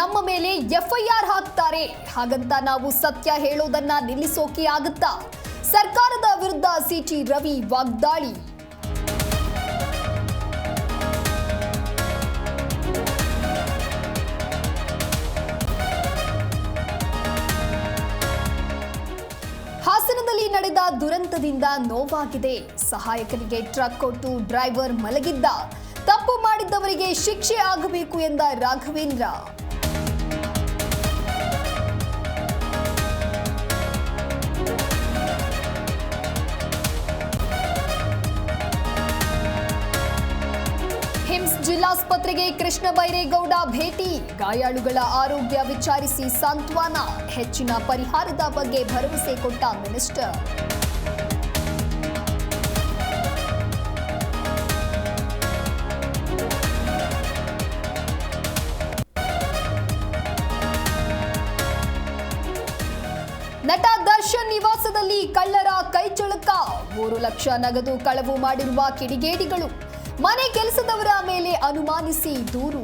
ನಮ್ಮ ಮೇಲೆ ಎಫ್ಐಆರ್ ಹಾಕ್ತಾರೆ, ಹಾಗಂತ ನಾವು ಸತ್ಯ ಹೇಳೋದನ್ನ ನಿಲ್ಲಿಸೋಕೆ ಆಗುತ್ತಾ? ಸರ್ಕಾರದ ವಿರುದ್ಧ ಸಿಟಿ ರವಿ ವಾಗ್ದಾಳಿ. ಹಾಸನದಲ್ಲಿ ನಡೆದ ದುರಂತದಿಂದ ನೋವಾಗಿದೆ. ಸಹಾಯಕನಿಗೆ ಟ್ರಕ್ ಕೊಟ್ಟು ಡ್ರೈವರ್ ಮಲಗಿದ್ದ. ತಪ್ಪು ಮಾಡಿದ್ದವರಿಗೆ ಶಿಕ್ಷೆ ಆಗಬೇಕು ಎಂದ ರಾಘವೇಂದ್ರ. ಹಿಮ್ಸ್ ಜಿಲ್ಲಾಸ್ಪತ್ರೆಗೆ ಕೃಷ್ಣ ಬೈರೇಗೌಡ ಭೇಟಿ. ಗಾಯಾಳುಗಳ ಆರೋಗ್ಯ ವಿಚಾರಿಸಿ ಸಾಂತ್ವನ. ಹೆಚ್ಚಿನ ಪರಿಹಾರದ ಬಗ್ಗೆ ಭರವಸೆ ಕೊಟ್ಟ ಮಿನಿಸ್ಟರ್. ನಟ ದರ್ಶನ್ ನಿವಾಸದಲ್ಲಿ ಕಳ್ಳರ ಕೈಚಳಕ. 3 ಲಕ್ಷ ನಗದು ಕಳವು ಮಾಡಿರುವ ಕಿಡಿಗೇಡಿಗಳು. ಮನೆ ಕೆಲಸದವರ ಮೇಲೆ ಅನುಮಾನಿಸಿ ದೂರು.